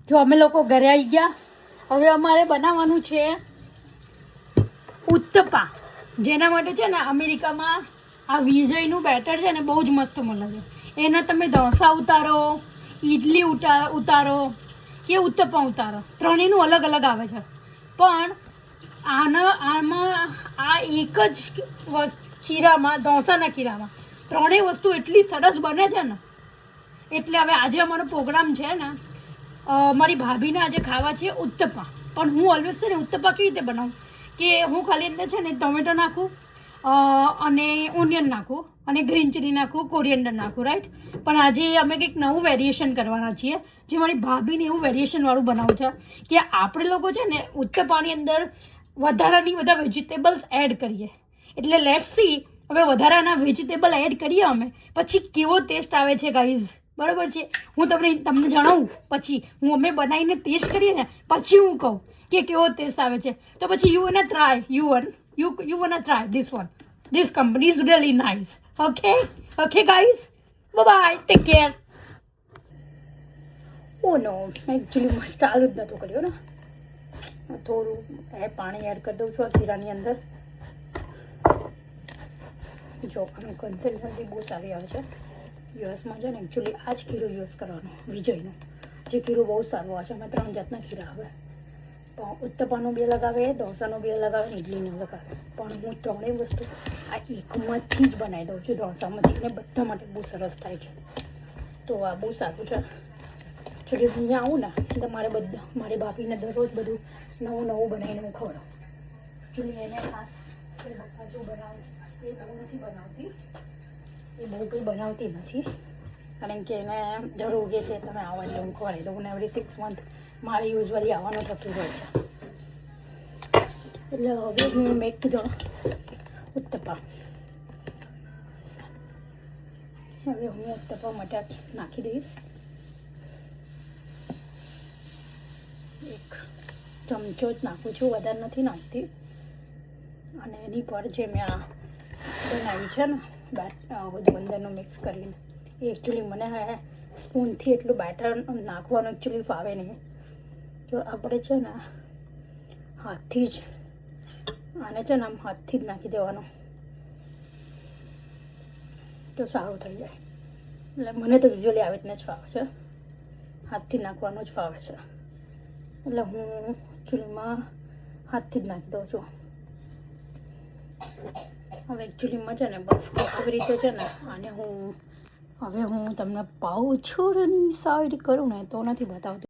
જો અમે લોકો ઘરે આવી ગયા. હવે અમારે બનાવવાનું છે ઉત્તપા, જેના માટે છે ને અમેરિકામાં આ વિજયનું બેટર છે ને બહુ જ મસ્ત મળે છે. એના તમે ઢોસા ઉતારો, ઇડલી ઉતારો કે ઉત્તપા ઉતારો, ત્રણેયનું અલગ અલગ આવે છે. પણ આમાં આ એક જ ખીરામાં, ઢોસાના ખીરામાં ત્રણેય વસ્તુ એટલી સરસ બને છે ને. એટલે હવે આજે અમારો પ્રોગ્રામ છે ને, મારી ભાભીને આજે ખાવા છે ઉત્તપા. પણ હું ઓલવેઝ છે ને ઉત્તપા કેવી રીતે બનાવું કે હું ખાલી અંદર છે ને ટોમેટો નાખું અને ઓનિયન નાખું અને ગ્રીન ચીલી નાખું, કોરિએન્ડર નાખું, રાઈટ. પણ આજે અમે કંઈક નવું વેરિએશન કરવાના છીએ, જે મારી ભાભીને એવું વેરિએશનવાળું બનાવું છે કે આપણે લોકો છે ને ઉત્તપાની અંદર વધારાની બધા વેજીટેબલ્સ એડ કરીએ. એટલે લેટ્સ સી હવે વધારાના વેજીટેબલ એડ કરીએ અમે, પછી કેવો ટેસ્ટ આવે છે ગાઈઝ. બરાબર છે, હું તમને જણાવું પછી. અમે બનાવીને ટેસ્ટ કરીએ ને પછી હું કહું કે કેવો ટેસ્ટ આવે છે. તો પછી you one try this company is really nice. Okay guys, bye take care. ઓ નો, મેં એકચ્યુઅલી મસ્ત ચાલુ જ નહોતું કર્યું ને. થોડું પાણી એડ કરી દઉં છું આ ખીરાની અંદર. જો આનું કન્સિસ્ટન્સી બહુ સારી આવે છે. યુએસમાં છે ને એકચ્યુઅલી આ જ ખીરું યુઝ કરવાનું, વિજયનું. જે ખીરું બહુ સારું આવે છે. અમે 3 જાતના ખીરા આવે. ઉત્તપાનું બી અલગ આવે, ઢોસાનું બી અલગ આવે, ઇડલીનું અલગ આવે. પણ હું ત્રણેય વસ્તુ આ એકમાંથી જ બનાવી દઉં છું, ઢોસામાંથી. અને બધા માટે બહુ સરસ થાય છે. તો આ બહુ સારું છે. છોડી હું અહીંયા આવું ને એટલે મારી ભાભીને દરરોજ બધું નવું બનાવીને હું ખવડાવું. એકચ્યુઅલી એને ખાસ જો બનાવું એ બહુ નથી બનાવતી, કંઈ બનાવતી નથી. કારણ કે એને જરૂર કે છે તમે આવો એટલે હું ખવડાવી દઉં. ને એવરી 6 મંથ મારે યુઝવલી આવવાનું થતું હોય છે. એટલે હવે હું મેક ધ ઉત્તપા. હવે હું ઉત્તપા માટે નાખી દઈશ 1 ચમચો જ નાખું છું, વધારે નથી નાખતી. અને એની પર જે મેં આ બનાવી છે ને બધું અંદરનું મિક્સ કરીને, એ એકચ્યુઅલી મને સ્પૂનથી એટલું બેટર નાખવાનું એકચ્યુઅલી ફાવે નહીં. જો આપણે છે ને હાથથી જ આને છે ને આમ હાથથી જ નાખી દેવાનું તો સારું થઈ જાય. એટલે મને તો વિઝ્યુઅલી આવી રીતને જ ફાવે છે, હાથથી નાખવાનું જ ફાવે છે. એટલે હું એકચ્યુઅલીમાં હાથથી જ નાખી દઉં છું. હવે એકચ્યુઅલીમાં છે ને બસ આવી રીતે છે ને આને હું તમને પાઉછોડની સાઈડ કરું ને તો નથી બતાવતું.